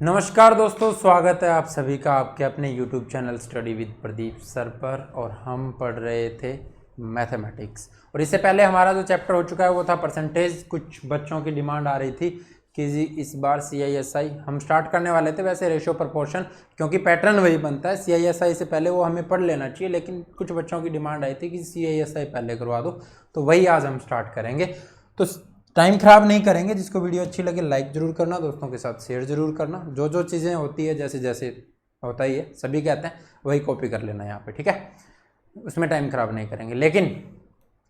नमस्कार दोस्तों, स्वागत है आप सभी का आपके अपने YouTube channel study with Pradeep sir पर। और हम पढ़ रहे थे मैथमेटिक्स। और इससे पहले हमारा जो चैप्टर हो चुका है वो था परसेंटेज। कुछ बच्चों की डिमांड आ रही थी कि जी इस बार CISI हम स्टार्ट करने वाले थे, वैसे रेशो प्रपोर्शन, क्योंकि पैटर्न वही बनता है। CISI से पहले वो हमें पढ़ लेना चाहिए, लेकिन कुछ बच्चों की डिमांड आई थी कि CISI पहले करवा दो, तो वही आज हम स्टार्ट करेंगे। तो टाइम खराब नहीं करेंगे। जिसको वीडियो अच्छी लगे लाइक जरूर करना, दोस्तों के साथ शेयर जरूर करना। जो जो चीज़ें होती है जैसे जैसे होता ही है, सभी कहते हैं वही कॉपी कर लेना यहाँ पे, ठीक है। उसमें टाइम खराब नहीं करेंगे, लेकिन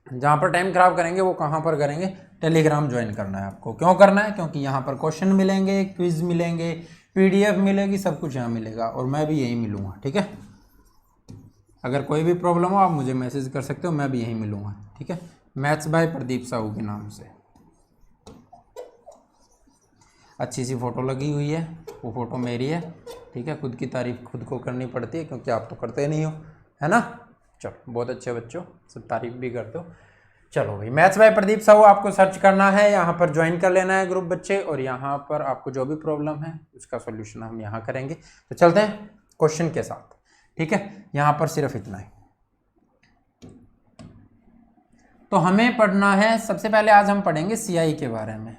जहाँ पर टाइम खराब करेंगे वो कहाँ पर करेंगे? टेलीग्राम ज्वाइन करना है आपको। क्यों करना है? क्योंकि यहाँ पर क्वेश्चन मिलेंगे, क्विज मिलेंगे, PDF मिलेगी, सब कुछ यहाँ मिलेगा और मैं भी यहीं मिलूँगा, ठीक है। अगर कोई भी प्रॉब्लम हो आप मुझे मैसेज कर सकते हो, मैं भी यहीं मिलूँगा, ठीक है। मैथ्स बाय प्रदीप साहू के नाम से अच्छी सी फ़ोटो लगी हुई है, वो फ़ोटो मेरी है, ठीक है। खुद की तारीफ खुद को करनी पड़ती है, क्योंकि आप तो करते नहीं हो, है ना। चलो, बहुत अच्छे बच्चों, सब तारीफ भी करते हो। चलो भाई, मैथ्स बाय प्रदीप साहू आपको सर्च करना है, यहाँ पर ज्वाइन कर लेना है ग्रुप बच्चे, और यहाँ पर आपको जो भी प्रॉब्लम है उसका सोल्यूशन हम यहाँ करेंगे। तो चलते हैं क्वेश्चन के साथ, ठीक है। यहाँ पर सिर्फ इतना ही तो हमें पढ़ना है। सबसे पहले आज हम पढ़ेंगे CI के बारे में।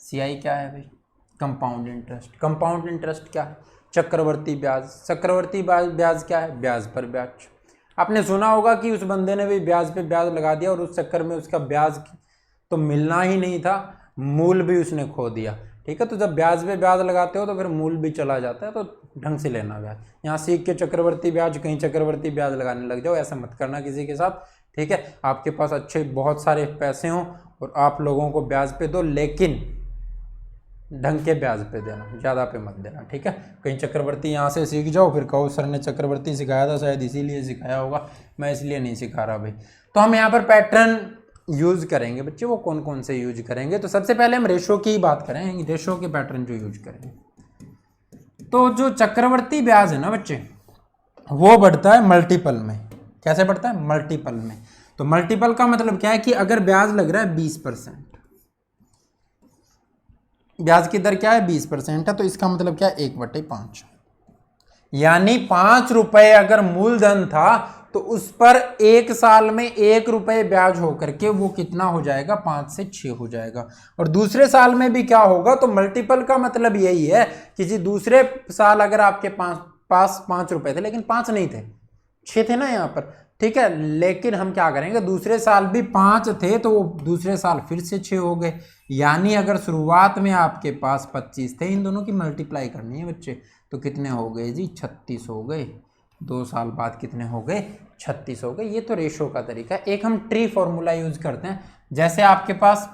CI क्या है भाई? Compound interest. कंपाउंड इंटरेस्ट क्या है? चक्रवर्ती ब्याज। चक्रवर्ती ब्याज क्या है? ब्याज पर ब्याज। आपने सुना होगा कि उस बंदे ने भी ब्याज पे ब्याज लगा दिया और उस चक्कर में उसका ब्याज तो मिलना ही नहीं था, मूल भी उसने खो दिया, ठीक है। तो जब ब्याज पे ब्याज लगाते हो तो फिर मूल भी चला जाता है, तो ढंग से लेना ब्याज। यहाँ सीख के चक्रवर्ती ब्याज, कहीं चक्रवर्ती ब्याज लगाने लग जाओ, ऐसा मत करना किसी के साथ, ठीक है। आपके पास अच्छे बहुत सारे पैसे हों और आप लोगों को ब्याज पे दो, लेकिन ढंग के ब्याज पे देना, ज़्यादा पे मत देना, ठीक है। कहीं चक्रवर्ती यहाँ से सीख जाओ फिर कहो सर ने चक्रवर्ती सिखाया था, शायद इसीलिए सिखाया होगा, मैं इसलिए नहीं सिखा रहा भाई। तो हम यहाँ पर पैटर्न यूज करेंगे बच्चे। वो कौन कौन से यूज करेंगे? तो सबसे पहले हम रेशो की बात करें, रेशो के पैटर्न जो यूज करेंगे। तो जो चक्रवर्ती ब्याज है ना बच्चे, वो बढ़ता है मल्टीपल में। कैसे बढ़ता है? मल्टीपल में। तो मल्टीपल का मतलब क्या है कि अगर ब्याज लग रहा है 20%, ब्याज की दर क्या है? 20% है, तो इसका मतलब क्या है? 1/5, यानी 5 रुपए अगर मूलधन था तो उस पर एक साल में 1 रुपए ब्याज होकर के वो कितना हो जाएगा? 5 से 6 हो जाएगा। और दूसरे साल में भी क्या होगा? तो मल्टीपल का मतलब यही है कि जी दूसरे साल अगर आपके पास 5 रुपए थे, लेकिन 5 नहीं थे, 6 थे ना यहाँ पर, ठीक है। लेकिन हम क्या करेंगे? दूसरे साल भी 5 थे तो वो दूसरे साल फिर से 6 हो गए। यानी अगर शुरुआत में आपके पास 25 थे, इन दोनों की मल्टीप्लाई करनी है बच्चे, तो कितने हो गए जी? 36 हो गए। 2 साल बाद कितने हो गए? 36 हो गए। ये तो रेशो का तरीका है। एक हम ट्री फॉर्मूला यूज करते हैं। जैसे आपके पास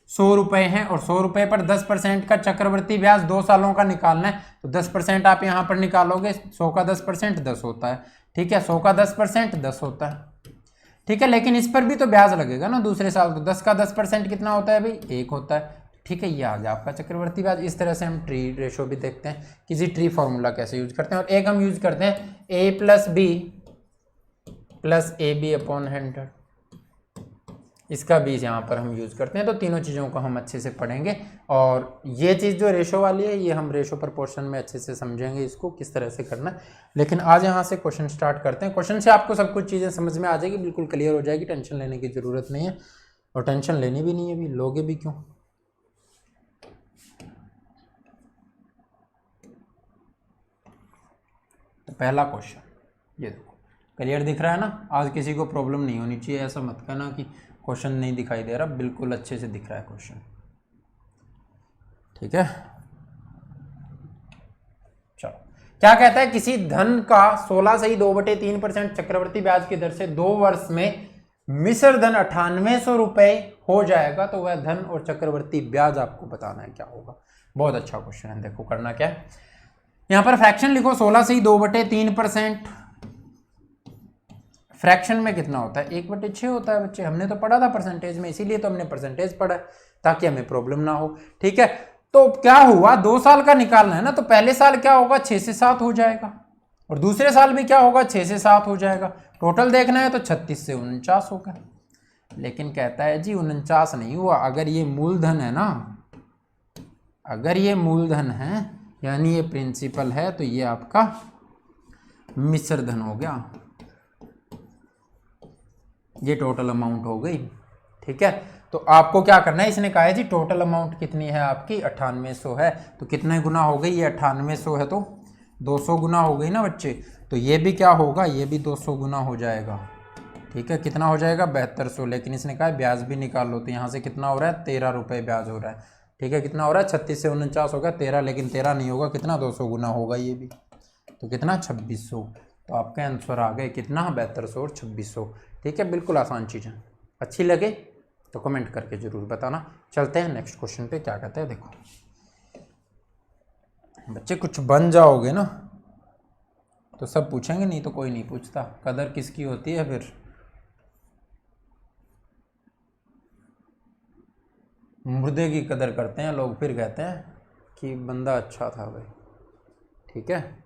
100 रुपए हैं और 100 रुपए पर 10% का चक्रवर्ती ब्याज 2 सालों का निकालना है, तो 10% आप यहाँ पर निकालोगे। 100 का 10% 10 होता है, ठीक है। 100 का 10% 10 होता है, ठीक है। लेकिन इस पर भी तो ब्याज लगेगा ना दूसरे साल, तो 10 का 10% कितना होता है भाई? 1 होता है, ठीक है। ये आ गया आपका चक्रवर्ती ब्याज। इस तरह से हम ट्री रेशो भी देखते हैं, किसी ट्री फॉर्मूला कैसे यूज करते हैं। और एक हम यूज करते हैं A+B + AB/100, इसका भी यहाँ पर हम यूज करते हैं। तो तीनों चीज़ों को हम अच्छे से पढ़ेंगे, और ये चीज़ जो रेशो वाली है ये हम रेशो प्रपोर्शन में अच्छे से समझेंगे इसको किस तरह से करना है। लेकिन आज यहाँ से क्वेश्चन स्टार्ट करते हैं। क्वेश्चन से आपको सब कुछ चीज़ें समझ में आ जाएगी, बिल्कुल क्लियर हो जाएगी, टेंशन लेने की ज़रूरत नहीं है। और टेंशन लेनी भी नहीं है, अभी लोगे भी क्यों? तो पहला क्वेश्चन ये देखो, क्लियर दिख रहा है ना। आज किसी को प्रॉब्लम नहीं होनी चाहिए, ऐसा मत कहना कि क्वेश्चन नहीं दिखाई दे रहा, बिल्कुल अच्छे से दिख रहा है क्वेश्चन, ठीक है। चलो, क्या कहता है? किसी धन का 16 से ही 2/3% चक्रवर्ती ब्याज की दर से 2 वर्ष में मिश्र धन 9800 रुपए हो जाएगा, तो वह धन और चक्रवर्ती ब्याज आपको बताना है क्या होगा। बहुत अच्छा क्वेश्चन है। देखो करना क्या है, यहां पर फ्रैक्शन लिखो। 16 से ही 2/3%, फ्रैक्शन में कितना होता है? 1/6 होता है बच्चे। हमने तो पढ़ा था परसेंटेज में, इसीलिए तो हमने परसेंटेज पढ़ा है, ताकि हमें प्रॉब्लम ना हो, ठीक है। तो क्या हुआ? 2 साल का निकालना है ना, तो पहले साल क्या होगा? 6 से 7 हो जाएगा, और दूसरे साल भी क्या होगा? 6 से 7 हो जाएगा। टोटल देखना है तो 36 से 49 होगा। लेकिन कहता है जी 49 नहीं हुआ, अगर ये मूलधन है ना, अगर ये मूलधन है यानी ये प्रिंसिपल है, तो ये आपका मिश्र धन हो गया। ये टोटल अमाउंट हो गई। ठीक है, तो आपको क्या करना है, इसने कहा है जी टोटल अमाउंट कितनी है आपकी 9800 है, तो कितने गुना हो गई, ये 9800 है तो 200 गुना हो गई ना बच्चे। तो ये भी क्या होगा, ये भी 200 गुना हो जाएगा। ठीक है, कितना हो जाएगा 7200। लेकिन इसने कहा है ब्याज भी निकाल लो, तो यहाँ से कितना हो रहा है 13 रुपये ब्याज हो रहा है। ठीक है, कितना हो रहा है 36 से 49 होगा 13, लेकिन 13 नहीं होगा, कितना 200 गुना होगा ये भी, तो कितना 2600। तो आपके आंसर आ गए कितना 7200 और 2600। ठीक है, बिल्कुल आसान चीज़ है। अच्छी लगे तो कमेंट करके ज़रूर बताना। चलते हैं नेक्स्ट क्वेश्चन पे, क्या कहते हैं देखो बच्चे, कुछ बन जाओगे ना तो सब पूछेंगे, नहीं तो कोई नहीं पूछता। कदर किसकी होती है फिर, मुर्दे की कदर करते हैं लोग, फिर कहते हैं कि बंदा अच्छा था भाई। ठीक है,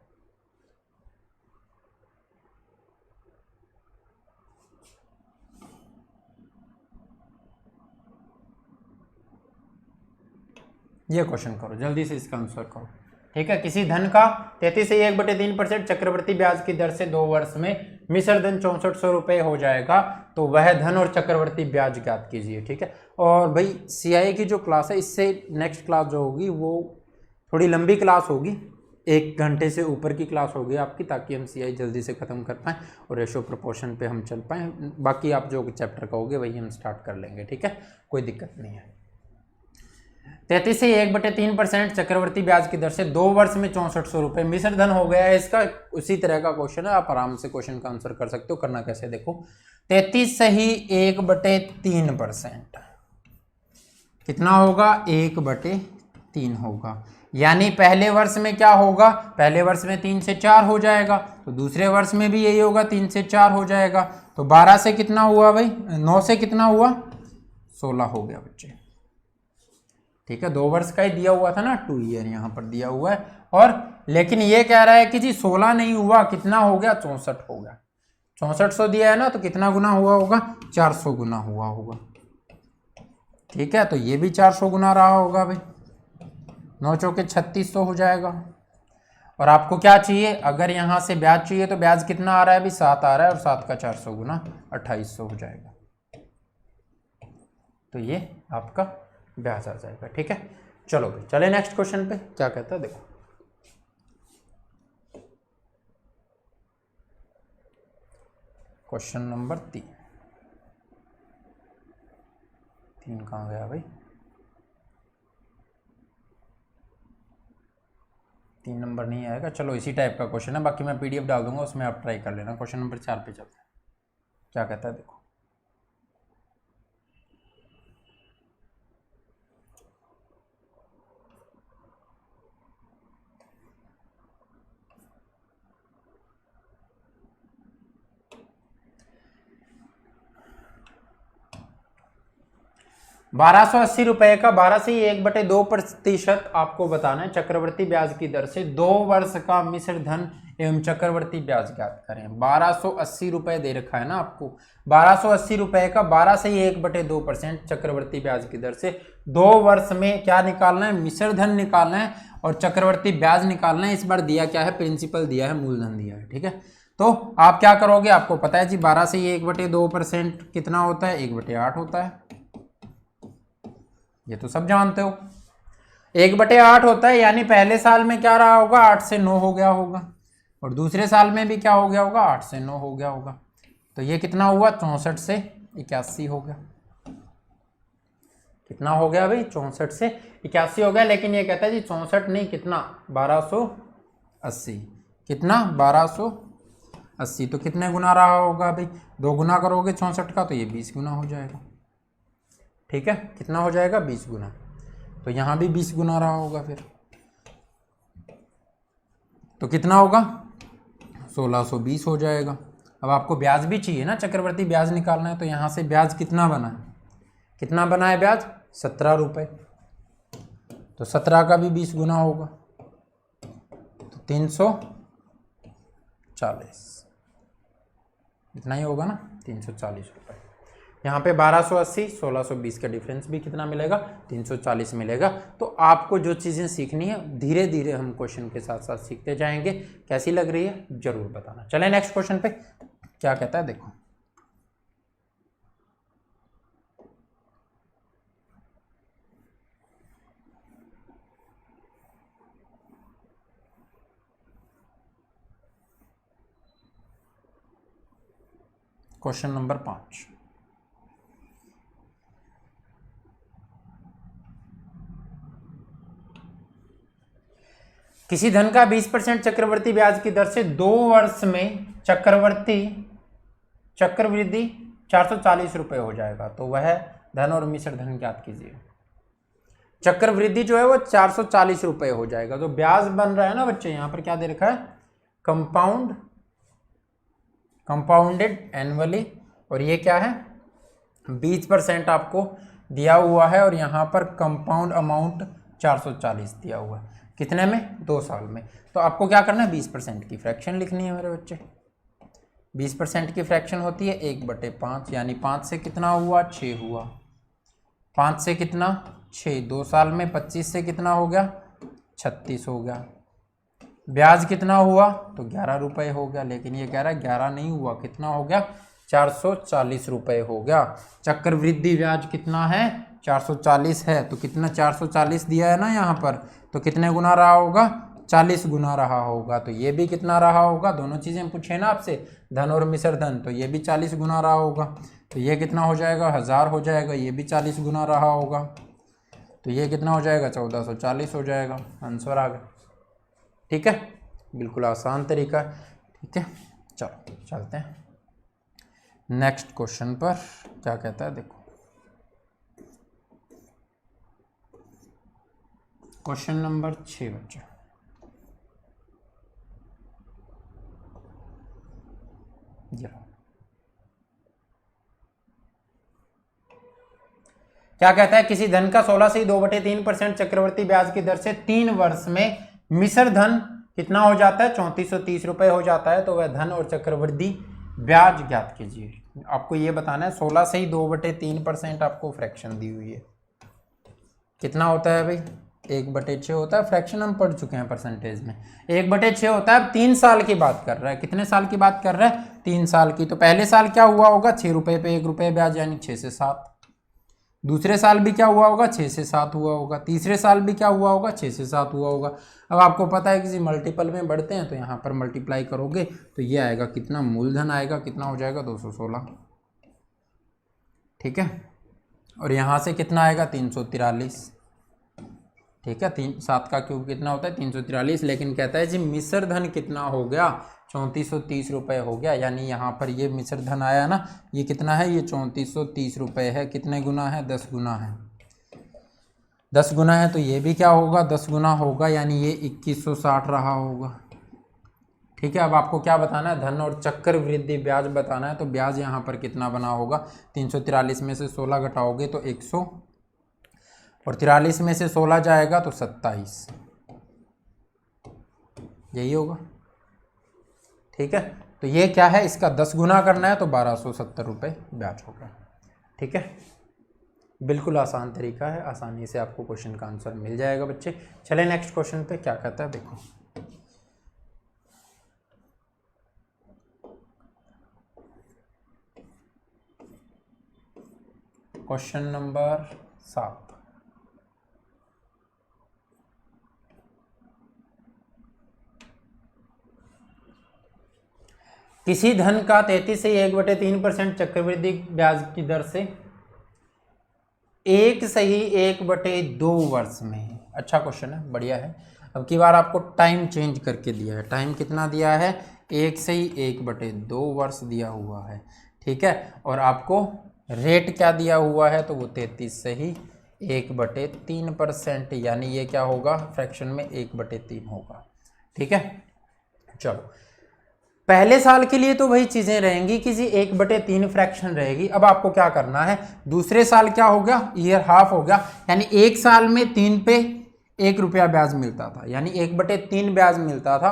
ये क्वेश्चन करो जल्दी से, इसका आंसर करो। ठीक है, किसी धन का 33 से 1/3% चक्रवर्ती ब्याज की दर से 2 वर्ष में मिश्र धन 6400 रुपये हो जाएगा, तो वह धन और चक्रवर्ती ब्याज ज्ञात कीजिए। ठीक है, और भाई सीआईए की जो क्लास है, इससे नेक्स्ट क्लास जो होगी वो थोड़ी लंबी क्लास होगी, 1 घंटे से ऊपर की क्लास होगी आपकी, ताकि हम सीआई जल्दी से ख़त्म कर पाएँ और रेशो प्रोपोर्शन पे हम चल पाएँ। बाकी आप जो चैप्टर कहोगे वही हम स्टार्ट कर लेंगे। ठीक है, कोई दिक्कत नहीं है। 33 से 1/3% चक्रवर्ती ब्याज की दर से 2 वर्ष में 6400 रुपये मिश्र धन हो गया है। इसका उसी तरह का क्वेश्चन है, आप आराम से क्वेश्चन का आंसर कर सकते हो। करना कैसे देखो, 33 से ही 1/3% कितना होगा 1/3 होगा, यानी पहले वर्ष में क्या होगा, पहले वर्ष में 3 से 4 हो जाएगा, तो दूसरे वर्ष में भी यही होगा 3 से 4 हो जाएगा। तो 12 से कितना हुआ भाई, 9 से कितना हुआ 16 हो गया बच्चे। ठीक है, 2 वर्ष का ही दिया हुआ था ना, 2 ईयर यहाँ पर दिया हुआ है। और लेकिन ये कह रहा है कि जी 16 नहीं हुआ, कितना हो गया 64 हो गया। 6400 दिया है ना, तो कितना गुना हुआ होगा 400 गुना हुआ होगा। ठीक है, तो ये भी 400 गुना रहा होगा भाई, 9 चौके 3600 हो जाएगा। और आपको क्या चाहिए, अगर यहाँ से ब्याज चाहिए तो ब्याज कितना आ रहा है अभी 7 आ रहा है, और 7 का 400 गुना 2800 हो जाएगा, तो ये आपका ब्याज आ जाएगा। ठीक है, चलो भाई चले नेक्स्ट क्वेश्चन पे, क्या कहता है देखो। क्वेश्चन नंबर 3 कहाँ गया भाई, 3 नंबर नहीं आएगा। चलो इसी टाइप का क्वेश्चन है, बाकी मैं पीडीएफ डाल दूंगा, उसमें आप ट्राई कर लेना। क्वेश्चन नंबर 4 पे चलते हैं, क्या कहता है देखो। 1280 रुपए का 12 से 1/2% आपको बताना है चक्रवर्ती ब्याज की दर से 2 वर्ष का मिश्र धन एवं चक्रवर्ती ब्याज ज्ञात करें। 1280 रुपए दे रखा है ना आपको, 1280 रुपए का 12 से 1/2% चक्रवर्ती ब्याज की दर से 2 वर्ष में क्या निकालना है, मिश्र धन निकालना है और चक्रवर्ती ब्याज निकालना है। इस बार दिया क्या है, प्रिंसिपल दिया है, मूलधन दिया है। ठीक है, तो आप क्या करोगे, आपको पता है जी 12 से 1/2% कितना होता है, 1/8 होता है, ये तो सब जानते हो। 1/8 होता है, यानी पहले साल में क्या रहा होगा 8 से 9 हो गया होगा, और दूसरे साल में भी क्या हो गया होगा 8 से 9 हो गया होगा। तो ये कितना हुआ 64 से 81 हो गया। कितना हो गया भाई 64 से 81 हो गया। लेकिन ये कहता है जी 64 नहीं, कितना 1280, कितना 1280, तो कितने गुना रहा होगा भाई, 2 गुना करोगे 64 का तो ये 20 गुना हो जाएगा। ठीक है, कितना हो जाएगा 20 गुना, तो यहाँ भी 20 गुना रहा होगा फिर, तो कितना होगा 1620 हो जाएगा। अब आपको ब्याज भी चाहिए ना, चक्रवर्ती ब्याज निकालना है, तो यहाँ से ब्याज कितना बना है, कितना बना है ब्याज 17 रुपये, तो 17 का भी 20 गुना होगा, तो 340, इतना ही होगा ना 340 रुपये। यहाँ पे 1280 1620 का डिफरेंस भी कितना मिलेगा, 340 मिलेगा। तो आपको जो चीज़ें सीखनी है धीरे धीरे हम क्वेश्चन के साथ साथ सीखते जाएंगे। कैसी लग रही है जरूर बताना। चलें नेक्स्ट क्वेश्चन पे क्या कहता है देखो। क्वेश्चन नंबर 5, किसी धन का 20% चक्रवर्ती ब्याज की दर से 2 वर्ष में चक्रवृद्धि 440 रुपए हो जाएगा, तो वह धन और मिश्र धन ज्ञात कीजिए। चक्रवृद्धि जो है वो 440 रुपए हो जाएगा। जो ब्याज बन रहा है ना बच्चे, यहां पर क्या दे रखा है, कंपाउंडेड एनुअली, और ये क्या है 20% आपको दिया हुआ है, और यहाँ पर कंपाउंड अमाउंट 440 दिया हुआ है। कितने में, 2 साल में। तो आपको क्या करना है, 20% की फ्रैक्शन लिखनी है मेरे बच्चे। 20% की फ्रैक्शन होती है 1/5, यानी 5 से कितना हुआ, 6 हुआ। 5 से कितना, 6, 2 साल में 25 से कितना हो गया, 36 हो गया। ब्याज कितना हुआ, तो 11 रुपये हो गया, लेकिन ये कह रहा है 11 नहीं हुआ, कितना हो गया, 440 रुपये हो गया। चक्रवृद्धि ब्याज कितना है, 440 है, तो कितना 440 दिया है ना यहाँ पर, तो कितने गुना रहा होगा, 40 गुना रहा होगा। तो ये भी कितना रहा होगा, दोनों चीज़ें पूछे ना आपसे, धन और मिश्र धन, तो ये भी 40 गुना रहा होगा। तो ये कितना हो जाएगा, 1000 हो जाएगा, ये भी 40 गुना रहा होगा, तो ये कितना हो जाएगा, 1440 हो जाएगा। आंसर आ गया। ठीक है, बिल्कुल आसान तरीका है। ठीक है, चलो चलते हैं नेक्स्ट क्वेश्चन पर। क्या कहता है देखो, क्वेश्चन नंबर 6 बच्चे। क्या कहता है, किसी धन का 16 से 2/3% चक्रवर्ती ब्याज की दर से 3 वर्ष में मिश्र धन कितना हो जाता है, 3430 रुपये हो जाता है, तो वह धन और चक्रवृद्धि ब्याज ज्ञात कीजिए। आपको ये बताना है 16 से ही 2/3% आपको फ्रैक्शन दी हुई है। कितना होता है भाई, 1/6 होता है। फ्रैक्शन हम पढ़ चुके हैं परसेंटेज में, 1/6 होता है। अब 3 साल की बात कर रहा है, कितने साल की बात कर रहा है, 3 साल की। तो पहले साल क्या हुआ होगा, 6 रुपये पे 1 रुपये ब्याज, यानी 6 से 7। दूसरे साल भी क्या हुआ होगा, 6 से 7 हुआ होगा। तीसरे साल भी क्या हुआ होगा, 6 से 7 हुआ होगा। अब आपको पता है किसी मल्टीपल में बढ़ते हैं, तो यहाँ पर मल्टीप्लाई करोगे तो ये आएगा कितना, मूलधन आएगा कितना हो जाएगा, 216। ठीक है, और यहाँ से कितना आएगा, 343। ठीक है, 7 का क्यूब कितना होता है, 343। लेकिन कहता है जी मिश्र धन कितना हो गया, 3430 रुपये हो गया। यानी यहाँ पर ये मिश्र धन आया ना, ये कितना है, ये 3430 रुपये है। कितने गुना है, 10 गुना है। 10 गुना है, तो ये भी क्या होगा, 10 गुना होगा, यानी ये 2160 रहा होगा। ठीक है, अब आपको क्या बताना है, धन और चक्रवृद्धि ब्याज बताना है। तो ब्याज यहाँ पर कितना बना होगा, 343 में से 16 घटाओगे तो 100, और 43 में से 16 जाएगा तो 27, यही होगा। ठीक है, तो ये क्या है, इसका 10 गुना करना है, तो 1270 रुपये ब्याज होगा। ठीक है, बिल्कुल आसान तरीका है, आसानी से आपको क्वेश्चन का आंसर मिल जाएगा बच्चे। चले नेक्स्ट क्वेश्चन पे क्या कहता है देखो। क्वेश्चन नंबर 7, किसी धन का 33 से 1/3% चक्रवृद्धि ब्याज की दर से 1/2 वर्ष में। अच्छा क्वेश्चन है, बढ़िया है। अब की बार आपको टाइम चेंज करके दिया है। टाइम कितना दिया है, 1/2 वर्ष दिया हुआ है। ठीक है, और आपको रेट क्या दिया हुआ है, तो वो 33 से ही 1/3%, यानी ये क्या होगा, फ्रैक्शन में 1/3 होगा। ठीक है, चलो पहले साल के लिए तो वही चीजें रहेंगी, किसी 1/3 फ्रैक्शन रहेगी। अब आपको क्या करना है, दूसरे साल क्या हो गया, ईयर हाफ हो गया, यानी 1 साल में 3 पे 1 रुपया ब्याज मिलता था, यानी 1/3 ब्याज मिलता था।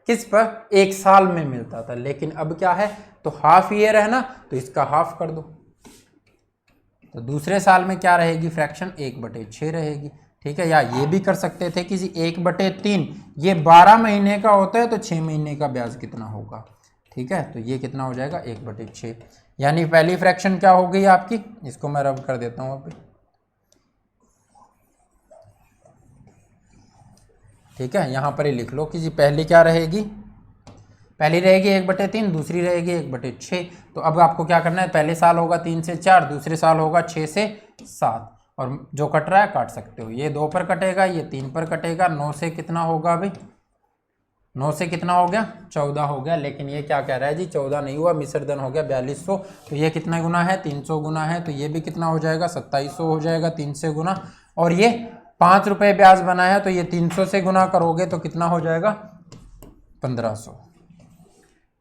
किस पर, 1 साल में मिलता था। लेकिन अब क्या है, तो हाफ ईयर है ना, तो इसका हाफ कर दो। तो दूसरे साल में क्या रहेगी फ्रैक्शन 1/6 रहेगी। ठीक है, या ये भी कर सकते थे कि 1/3 ये 12 महीने का होता है तो 6 महीने का ब्याज कितना होगा। ठीक है, तो ये कितना हो जाएगा 1/6, यानी पहली फ्रैक्शन क्या हो गई आपकी, इसको मैं रब कर देता हूँ अभी। ठीक है, यहाँ पर ही लिख लो कि जी पहली क्या रहेगी, पहली रहेगी 1/3, दूसरी रहेगी 1/6। तो अब आपको क्या करना है, पहले साल होगा 3 से 4, दूसरे साल होगा 6 से 7, और जो कट रहा है काट सकते हो, ये 2 पर कटेगा, ये 3 पर कटेगा, 9 से कितना होगा अभी, 9 से कितना हो गया 14 हो गया। लेकिन ये क्या कह रहा है जी 14 नहीं हुआ, मिश्र धन हो गया 4200, तो ये कितना गुना है 300 गुना है, तो ये भी कितना हो जाएगा 2700 हो जाएगा 3 से गुना, और ये 5 रुपये ब्याज बना है तो ये 300 से गुना करोगे तो कितना हो जाएगा 1500।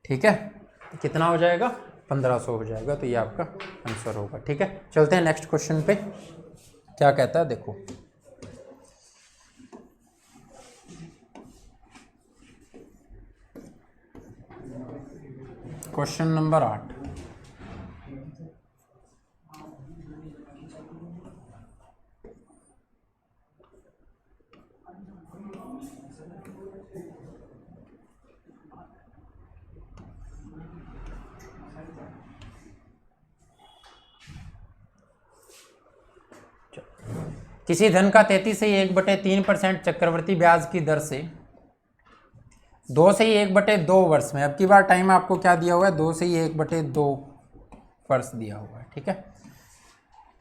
ठीक है, कितना हो जाएगा 1500 हो जाएगा, तो ये आपका आंसर होगा। ठीक है, चलते हैं नेक्स्ट क्वेश्चन पे, क्या कहता है देखो। क्वेश्चन नंबर 8, किसी धन का 33 से 1/3% चक्रवर्ती ब्याज की दर से 2 से 1/2 वर्ष में, अब की बार टाइम आपको क्या दिया हुआ है 2 से 1/2 वर्ष दिया हुआ है। ठीक है,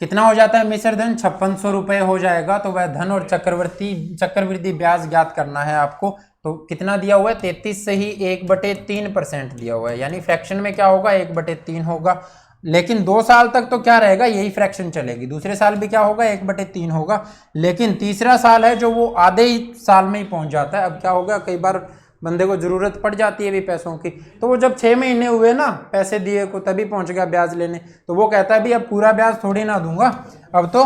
कितना हो जाता है मिश्र धन 5600 रुपये हो जाएगा। तो वह धन और चक्रवृद्धि ब्याज ज्ञात करना है आपको। तो कितना दिया हुआ है 33 से ही 1/3% दिया हुआ है, यानी फ्रैक्शन में क्या होगा 1/3 होगा। लेकिन 2 साल तक तो क्या रहेगा यही फ्रैक्शन चलेगी, दूसरे साल भी क्या होगा 1/3 होगा। लेकिन तीसरा साल है जो वो आधे ही साल में ही पहुंच जाता है। अब क्या होगा कई बार बंदे को जरूरत पड़ जाती है भी पैसों की, तो वो जब 6 महीने हुए ना पैसे दिए को तभी पहुंच गया ब्याज लेने, तो वो कहता है भी अब पूरा ब्याज थोड़ी ना दूंगा, अब तो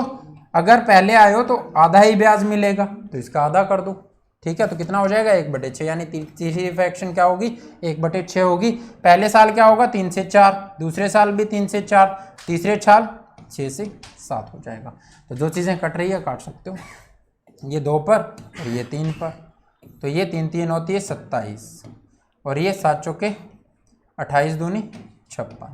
अगर पहले आए हो तो आधा ही ब्याज मिलेगा, तो इसका आधा कर दो। ठीक है, तो कितना हो जाएगा 1/6, यानी तीसरी फ्रैक्शन क्या होगी 1/6 होगी। पहले साल क्या होगा 3 से 4, दूसरे साल भी 3 से 4, तीसरे साल 6 से 7 हो जाएगा। तो जो चीज़ें कट रही है काट सकते हो, ये 2 पर और ये 3 पर, तो ये 3 3 होती है 27, और ये 7 चौके 28 दूनी 56।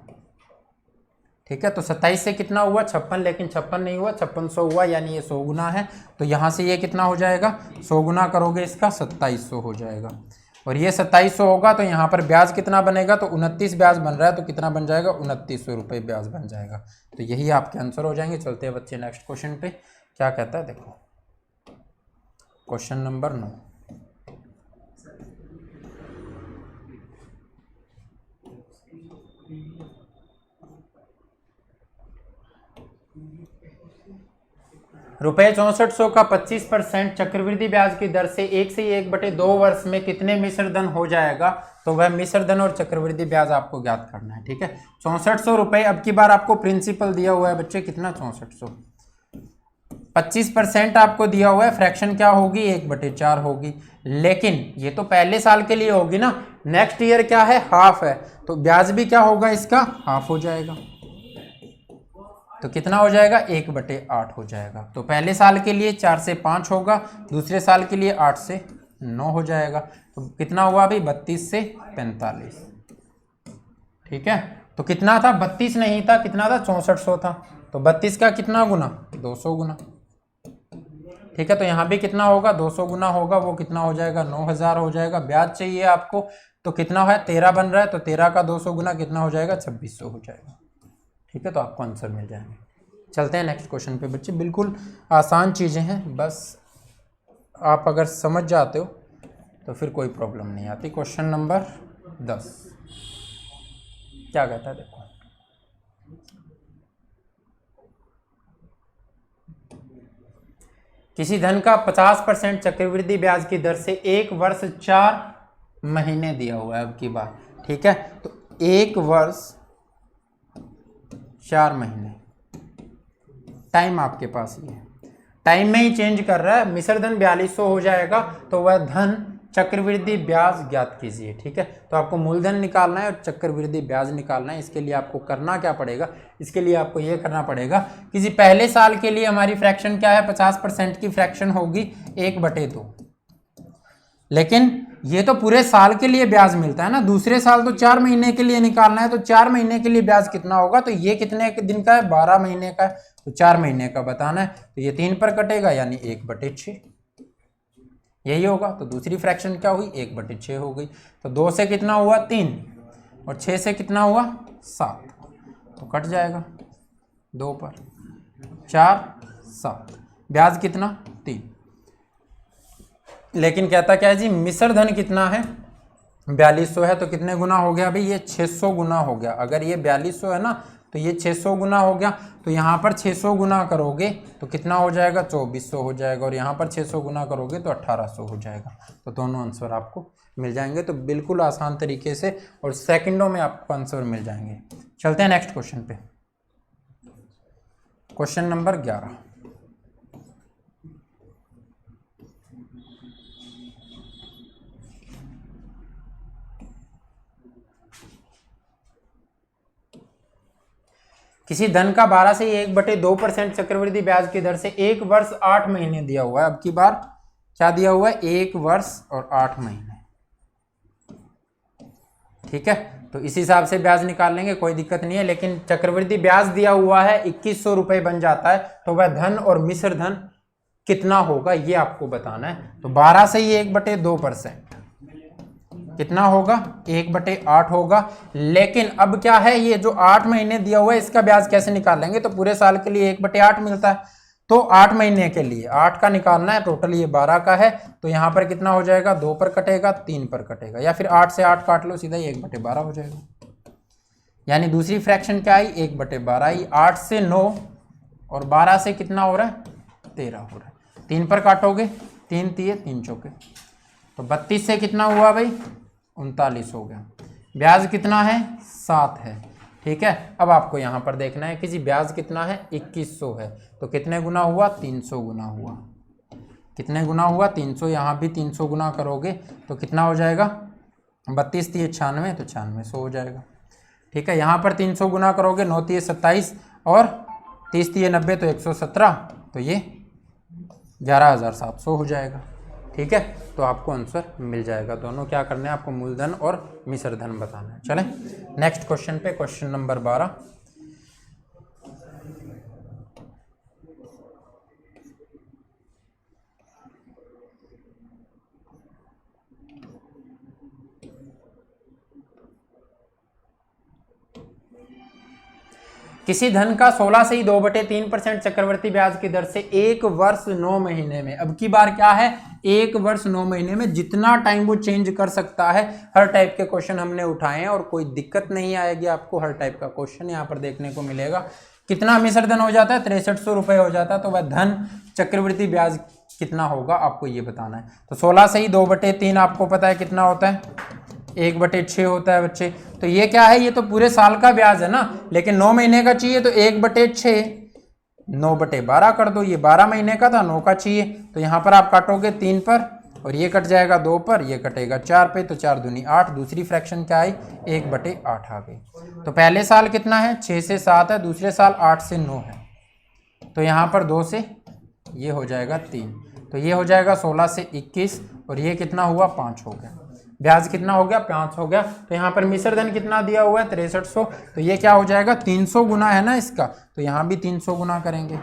ठीक है, तो 27 से कितना हुआ 56, लेकिन 56 नहीं हुआ 5600 हुआ, यानी ये 100 गुना है। तो यहाँ से ये कितना हो जाएगा 100 गुना करोगे इसका 2700 हो जाएगा, और ये 2700 होगा तो यहाँ पर ब्याज कितना बनेगा, तो 29 ब्याज बन रहा है, तो कितना बन जाएगा 2900 रुपये ब्याज बन जाएगा। तो यही आपके आंसर हो जाएंगे। चलते हैं बच्चे नेक्स्ट क्वेश्चन पे, क्या कहता है देखो। क्वेश्चन नंबर 9, रुपये 6400 का 25% चक्रवृद्धि ब्याज की दर से 1 से 1/2 वर्ष में कितने मिश्र धन हो जाएगा। तो वह मिश्र धन और चक्रवृद्धि ब्याज आपको ज्ञात करना है। ठीक है, 6400 रुपये, अब की बार आपको प्रिंसिपल दिया हुआ है बच्चे कितना 6400, 25% आपको दिया हुआ है, फ्रैक्शन क्या होगी 1/4 होगी। लेकिन ये तो पहले साल के लिए होगी ना, नेक्स्ट ईयर क्या है हाफ है, तो ब्याज भी क्या होगा इसका हाफ हो जाएगा, तो कितना हो जाएगा 1/8 हो जाएगा। तो पहले साल के लिए 4 से 5 होगा, दूसरे साल के लिए 8 से 9 हो जाएगा। तो कितना हुआ अभी 32 से 45। ठीक है, तो कितना था 32 नहीं था, कितना था 6400 था, तो 32 का कितना गुना 200 गुना। ठीक है, तो यहाँ भी कितना होगा 200 गुना होगा, वो कितना हो जाएगा 9000 हो जाएगा। ब्याज चाहिए आपको, तो कितना है 13 बन रहा है, तो 13 का 200 गुना कितना हो जाएगा 2600 हो जाएगा। ठीक है, तो आपको आंसर मिल जाएंगे। चलते हैं नेक्स्ट क्वेश्चन पे बच्चे, बिल्कुल आसान चीज़ें हैं, बस आप अगर समझ जाते हो तो फिर कोई प्रॉब्लम नहीं आती। क्वेश्चन नंबर 10 क्या कहता है देखो। किसी धन का 50% चक्रवृद्धि ब्याज की दर से 1 वर्ष 4 महीने दिया हुआ है अब की बार। ठीक है, तो 1 वर्ष 4 महीने टाइम आपके पास ही है, टाइम में ही चेंज कर रहा है। मिश्र धन 4200 हो जाएगा, तो वह धन चक्रवृद्धि ब्याज ज्ञात कीजिए। ठीक है, तो आपको मूलधन निकालना है और चक्रवृद्धि ब्याज निकालना है। इसके लिए आपको करना क्या पड़ेगा, इसके लिए आपको ये करना पड़ेगा किसी पहले साल के लिए हमारी फ्रैक्शन क्या है, 50% की फ्रैक्शन होगी 1/2। लेकिन ये तो पूरे साल के लिए ब्याज मिलता है ना, दूसरे साल तो 4 महीने के लिए निकालना है, तो 4 महीने के लिए ब्याज कितना होगा, तो ये कितने दिन का है, 12 महीने का है, तो 4 महीने का बताना है। तो ये 3 पर कटेगा यानी 1/6 यही होगा। तो दूसरी फ्रैक्शन क्या हुई, 1/6 हो गई। तो 2 से कितना हुआ 3 और 6 से कितना हुआ 7, तो कट जाएगा 2 पर 4 7, ब्याज कितना 3। लेकिन कहता क्या है जी, मिश्र धन कितना है 4200 है, तो कितने गुना हो गया भाई, ये 600 गुना हो गया। अगर ये 4200 है ना तो ये 600 गुना हो गया, तो यहाँ पर 600 गुना करोगे तो कितना हो जाएगा 2400 हो जाएगा, और यहाँ पर 600 गुना करोगे तो 1800 हो जाएगा। तो दोनों आंसर आपको मिल जाएंगे। तो बिल्कुल आसान तरीके से और सेकंडों में आपको आंसर मिल जाएंगे। चलते हैं नेक्स्ट क्वेश्चन पे, क्वेश्चन नंबर 11। किसी धन का 12 से 1/2% चक्रवृद्धि ब्याज की दर से 1 वर्ष 8 महीने दिया हुआ है। अब की बार क्या दिया हुआ है, 1 वर्ष और 8 महीने। ठीक है, तो इस हिसाब से ब्याज निकाल लेंगे, कोई दिक्कत नहीं है। लेकिन चक्रवृद्धि ब्याज दिया हुआ है 2100 रुपये बन जाता है, तो वह धन और मिश्र धन कितना होगा ये आपको बताना है। तो 12 से ही 1/2% कितना होगा, 1/8 होगा। लेकिन अब क्या है, ये जो 8 महीने दिया हुआ है इसका ब्याज कैसे निकाल लेंगे, तो पूरे साल के लिए 1/8 मिलता है, तो 8 महीने के लिए 8 का निकालना है। टोटल ये 12 का है, तो यहाँ पर कितना हो जाएगा, 2 पर कटेगा 3 पर कटेगा, या फिर 8 से 8 काट लो, सीधा ही 1/12 हो जाएगा। यानी दूसरी फ्रैक्शन क्या आई, 1/12 आई। 8 से 9 और 12 से कितना हो रहा है, 13 हो रहा है। 3 पर काटोगे, 3 तिये 3 चौके, तो 32 से कितना हुआ भाई, 39 हो गया। ब्याज कितना है, 7 है। ठीक है, अब आपको यहाँ पर देखना है कि जी ब्याज कितना है, 2100 है, तो कितने गुना हुआ, 300 गुना हुआ। कितने गुना हुआ, 300। यहाँ भी 300 गुना करोगे तो कितना हो जाएगा, 32 तिये 96, तो 9600 हो जाएगा। ठीक है, यहाँ पर 300 गुना करोगे, 9 तिये 27 और 30 तिये 90, तो 117, तो ये 11700 हो जाएगा। ठीक है, तो आपको आंसर मिल जाएगा। दोनों क्या करना है, आपको मूलधन और मिश्र धन बताना है। चलें नेक्स्ट क्वेश्चन पे, क्वेश्चन नंबर 12। किसी धन का 16 से ही 2/3% चक्रवर्ती ब्याज की दर से 1 वर्ष 9 महीने में। अब की बार क्या है, 1 वर्ष 9 महीने में जितना टाइम वो चेंज कर सकता है। हर टाइप के क्वेश्चन हमने उठाए हैं और कोई दिक्कत नहीं आएगी आपको। हर टाइप का क्वेश्चन यहाँ पर देखने को मिलेगा। कितना मिश्र धन हो जाता है, 6300 रुपये हो जाता है, तो वह धन चक्रवृद्धि ब्याज कितना होगा आपको ये बताना है। तो 16 से ही 2/3 आपको पता है कितना होता है, 1/6 होता है बच्चे। तो ये क्या है, ये तो पूरे साल का ब्याज है ना, लेकिन 9 महीने का चाहिए, तो 1/6 9/12 कर दो। ये 12 महीने का था, 9 का चाहिए, तो यहाँ पर आप काटोगे 3 पर और ये कट जाएगा 2 पर, ये कटेगा 4 पे, तो 4 दूनी 8। दूसरी फ्रैक्शन क्या आई, 1/8 आ गई। तो पहले साल कितना है, 6 से 7 है, दूसरे साल 8 से 9 है, तो यहाँ पर 2 से ये हो जाएगा 3, तो ये हो जाएगा 16 से 21 और ये कितना हुआ, 5 हो गया। ब्याज कितना हो गया, 5 हो गया। तो यहाँ पर मिश्र धन कितना दिया हुआ है, 6300, तो ये क्या हो जाएगा, 300 गुना है ना इसका, तो यहाँ भी 300 गुना करेंगे।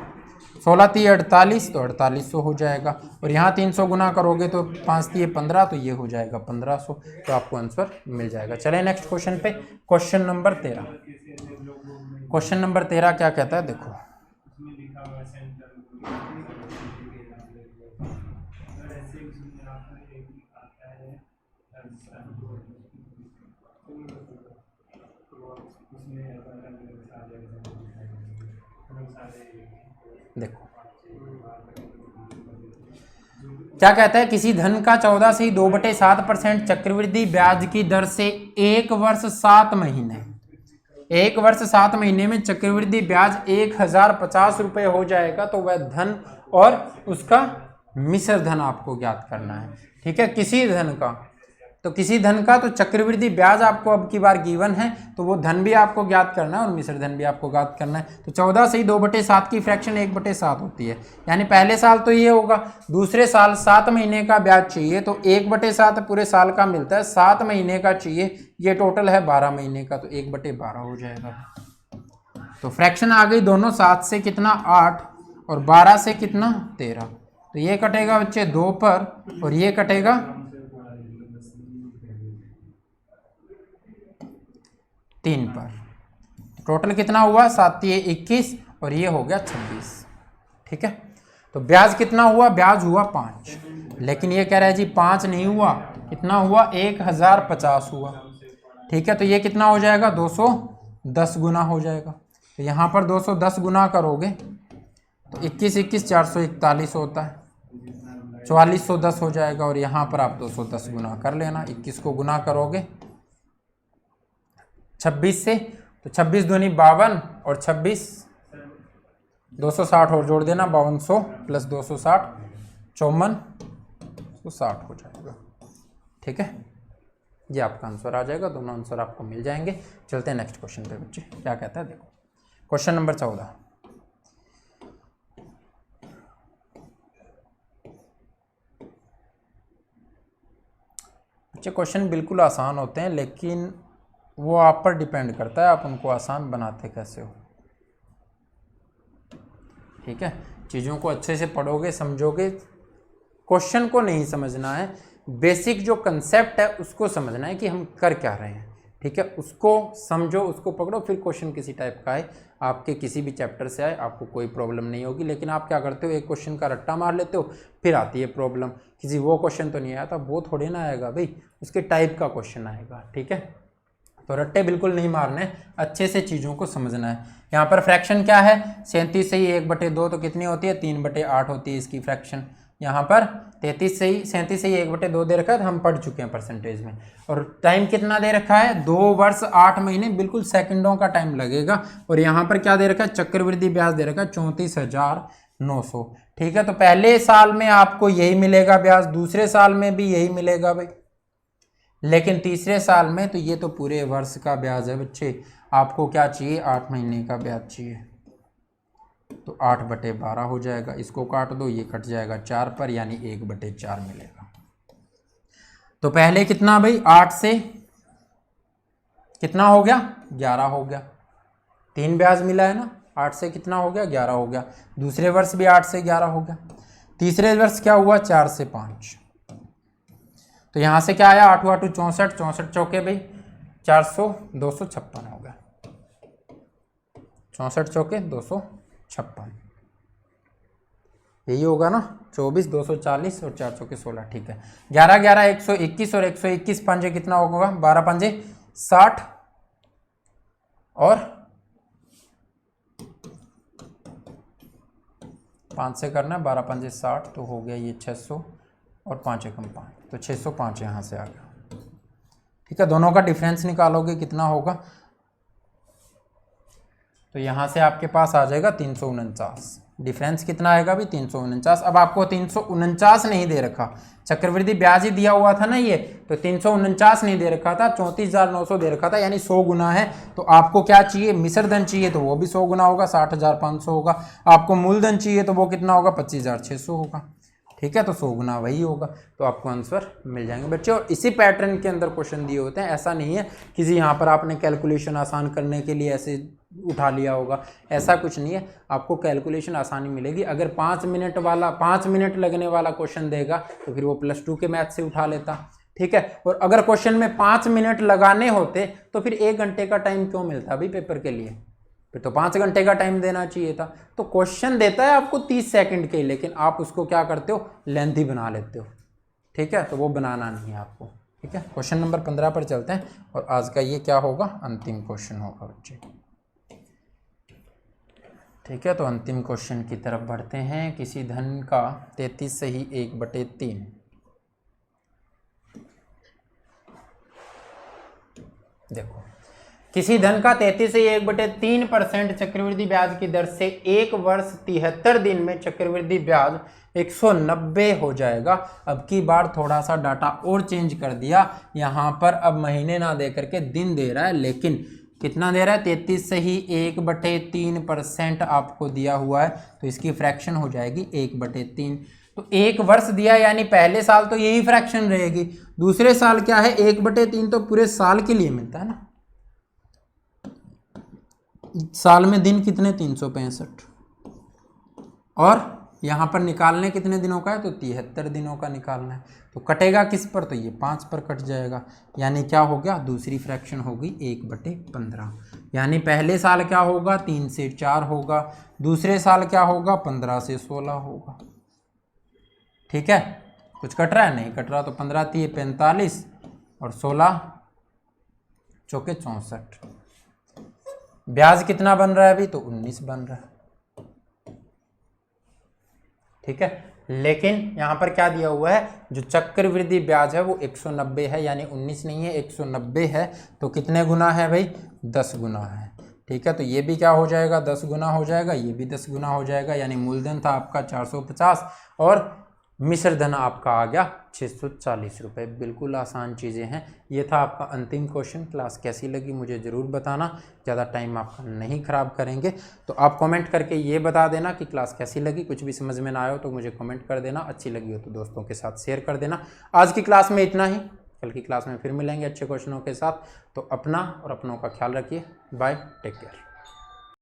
16 तिये 48, तो 4800 हो जाएगा, और यहाँ 300 गुना करोगे तो 5 तिये 15, तो ये हो जाएगा 1500। तो आपको आंसर मिल जाएगा। चले नेक्स्ट क्वेश्चन पे, क्वेश्चन नंबर 13। क्वेश्चन नंबर 13 क्या कहता है, देखो देखो क्या कहता है, किसी धन का 14 से ही 2/7% चक्रवृद्धि ब्याज की दर से 1 वर्ष 7 महीने, 1 वर्ष 7 महीने में चक्रवृद्धि ब्याज 1050 रुपये हो जाएगा, तो वह धन और उसका मिश्र धन आपको ज्ञात करना है। ठीक है, किसी धन का, तो किसी धन का तो चक्रवृद्धि ब्याज आपको अब की बार गिवन है, तो वो धन भी आपको ज्ञात करना है और मिश्र धन भी आपको ज्ञात करना है। तो 14 से ही 2/7 की फ्रैक्शन 1/7 होती है, यानी पहले साल तो ये होगा, दूसरे साल 7 महीने का ब्याज चाहिए तो 1/7 पूरे साल का मिलता है, 7 महीने का चाहिए, ये टोटल है 12 महीने का, तो 1/12 हो जाएगा। तो फ्रैक्शन आ गई दोनों, 7 से कितना 8 और 12 से कितना 13, तो ये कटेगा बच्चे 2 पर और ये कटेगा 3 पर। टोटल कितना हुआ 7 ये 21 और ये हो गया 26। ठीक है, तो ब्याज कितना हुआ, ब्याज हुआ 5, लेकिन ये कह रहा है जी 5 नहीं हुआ, कितना हुआ 1050 हुआ। ठीक है, तो ये कितना हो जाएगा 210 गुना हो जाएगा। तो यहाँ पर 210 गुना करोगे तो 21 21 441 होता है, 4410 हो जाएगा और यहाँ पर आप 210 गुना कर लेना। 21 को गुना करोगे 26 से, तो 26 दूनी 52 और 26 260 और जोड़ देना, 5200 प्लस 260 5460 हो जाएगा। ठीक है, ये आपका आंसर आ जाएगा, दोनों आंसर आपको मिल जाएंगे। चलते हैं नेक्स्ट क्वेश्चन पे बच्चे, क्या कहता है देखो। क्वेश्चन नंबर 14, बच्चे क्वेश्चन बिल्कुल आसान होते हैं, लेकिन वो आप पर डिपेंड करता है आप उनको आसान बनाते कैसे हो। ठीक है, चीज़ों को अच्छे से पढ़ोगे, समझोगे, क्वेश्चन को नहीं समझना है, बेसिक जो कंसेप्ट है उसको समझना है कि हम कर क्या रहे हैं। ठीक है, उसको समझो, उसको पकड़ो, फिर क्वेश्चन किसी टाइप का आए, आपके किसी भी चैप्टर से आए, आपको कोई प्रॉब्लम नहीं होगी। लेकिन आप क्या करते हो, एक क्वेश्चन का रट्टा मार लेते हो, फिर आती है प्रॉब्लम, किसी वो क्वेश्चन तो नहीं आया था, वो थोड़ी ना आएगा भाई, उसके टाइप का क्वेश्चन आएगा। ठीक है, तो रट्टे बिल्कुल नहीं मारने, अच्छे से चीज़ों को समझना है। यहाँ पर फ्रैक्शन क्या है, 37 से ही 1/2 तो कितनी होती है 3/8 होती है इसकी फ्रैक्शन। यहाँ पर 37 से ही 1/2 दे रखा है, तो हम पढ़ चुके हैं परसेंटेज में। और टाइम कितना दे रखा है 2 वर्ष 8 महीने, बिल्कुल सेकंडों का टाइम लगेगा। और यहाँ पर क्या दे रखा है, चक्रवृद्धि ब्याज दे रखा है 34,900। ठीक है, तो पहले साल में आपको यही मिलेगा ब्याज, दूसरे साल में भी यही मिलेगा भाई, लेकिन तीसरे साल में तो ये तो पूरे वर्ष का ब्याज है बच्चे। आपको क्या चाहिए, 8 महीने का ब्याज चाहिए, तो 8/12 हो जाएगा, इसको काट दो, ये कट जाएगा 4 पर, यानी 1/4 मिलेगा। तो पहले कितना भाई 8 से कितना हो गया 11 हो गया, 3 ब्याज मिला है ना, 8 से कितना हो गया 11 हो गया। दूसरे वर्ष भी 8 से 11 हो गया। तीसरे वर्ष क्या हुआ 4 से 5, तो यहाँ से क्या आया 8 8 64, 64 चौके भाई 400, 256 हो गया, 64 चौके 256, यही होगा ना, 24 240 और 4 चौके 16। ठीक है, 11 11 121 और 121 पंजे कितना होगा 12 पंजे 60 और 5 से करना है, 12 पंजे 60, तो हो गया ये 600 और 5 एकम 5, तो 605 यहाँ से आ गया। ठीक है, दोनों का डिफरेंस निकालोगे कितना होगा, तो यहाँ से आपके पास आ जाएगा 349। डिफरेंस कितना आएगा भी 349। अब आपको 349 नहीं दे रखा, चक्रवृद्धि ब्याज ही दिया हुआ था ना ये, तो 349 नहीं दे रखा था, 34,900 दे रखा था, यानी 100 गुना है। तो आपको क्या चाहिए, मिश्र धन चाहिए, तो वो भी 100 गुना होगा, 60,500 होगा। आपको मूलधन चाहिए तो वो कितना होगा 25,600 होगा। ठीक है, तो 100 गुना वही होगा, तो आपको आंसर मिल जाएंगे बच्चे। और इसी पैटर्न के अंदर क्वेश्चन दिए होते हैं, ऐसा नहीं है किसी यहाँ पर आपने कैलकुलेशन आसान करने के लिए ऐसे उठा लिया होगा, ऐसा कुछ नहीं है। आपको कैलकुलेशन आसानी मिलेगी। अगर 5 मिनट लगने वाला क्वेश्चन देगा तो फिर वो +2 के मैथ से उठा लेता। ठीक है, और अगर क्वेश्चन में 5 मिनट लगाने होते तो फिर 1 घंटे का टाइम क्यों मिलता अभी पेपर के लिए, फिर तो 5 घंटे का टाइम देना चाहिए था। तो क्वेश्चन देता है आपको 30 सेकंड के, लेकिन आप उसको क्या करते हो, लेंथी बना लेते हो। ठीक है, तो वो बनाना नहीं है आपको। ठीक है, क्वेश्चन नंबर 15 पर चलते हैं, और आज का ये क्या होगा, अंतिम क्वेश्चन होगा बच्चे। ठीक है, तो अंतिम क्वेश्चन की तरफ बढ़ते हैं। किसी धन का 33 से ही 1/3, देखो किसी धन का 33 से 1/3% चक्रवृद्धि ब्याज की दर से 1 वर्ष 73 दिन में चक्रवृद्धि ब्याज 190 हो जाएगा। अब की बार थोड़ा सा डाटा और चेंज कर दिया, यहाँ पर अब महीने ना दे करके दिन दे रहा है, लेकिन कितना दे रहा है, 33 से ही 1/3% आपको दिया हुआ है, तो इसकी फ्रैक्शन हो जाएगी 1/3। तो 1 वर्ष दिया यानी पहले साल तो यही फ्रैक्शन रहेगी, दूसरे साल क्या है 1/3 तो पूरे साल के लिए मिलता है ना। साल में दिन कितने 365, और यहाँ पर निकालने कितने दिनों का है, तो 73 दिनों का निकालना है। तो कटेगा किस पर, तो ये 5 पर कट जाएगा, यानी क्या हो गया, दूसरी फ्रैक्शन होगी 1/15। यानी पहले साल क्या होगा 3 से 4 होगा, दूसरे साल क्या होगा 15 से 16 होगा। ठीक है, कुछ कट रहा है, नहीं कट रहा, तो 15 3 45 और 16 चौके 64। ब्याज कितना बन रहा है अभी, तो 19 बन रहा है। ठीक है, लेकिन यहां पर क्या दिया हुआ है, जो चक्रवृद्धि ब्याज है वो 190 है, यानी 19 नहीं है 190 है। तो कितने गुना है भाई, 10 गुना है। ठीक है, तो ये भी क्या हो जाएगा, 10 गुना हो जाएगा, ये भी 10 गुना हो जाएगा। यानी मूलधन था आपका 450 और मिश्र धन आपका आ गया 640 रुपये। बिल्कुल आसान चीज़ें हैं। ये था आपका अंतिम क्वेश्चन। क्लास कैसी लगी मुझे ज़रूर बताना, ज़्यादा टाइम आपका नहीं ख़राब करेंगे। तो आप कमेंट करके ये बता देना कि क्लास कैसी लगी। कुछ भी समझ में ना आए तो मुझे कमेंट कर देना, अच्छी लगी हो तो दोस्तों के साथ शेयर कर देना। आज की क्लास में इतना ही, कल की क्लास में फिर मिलेंगे अच्छे क्वेश्चनों के साथ। तो अपना और अपनों का ख्याल रखिए। Bye, take care.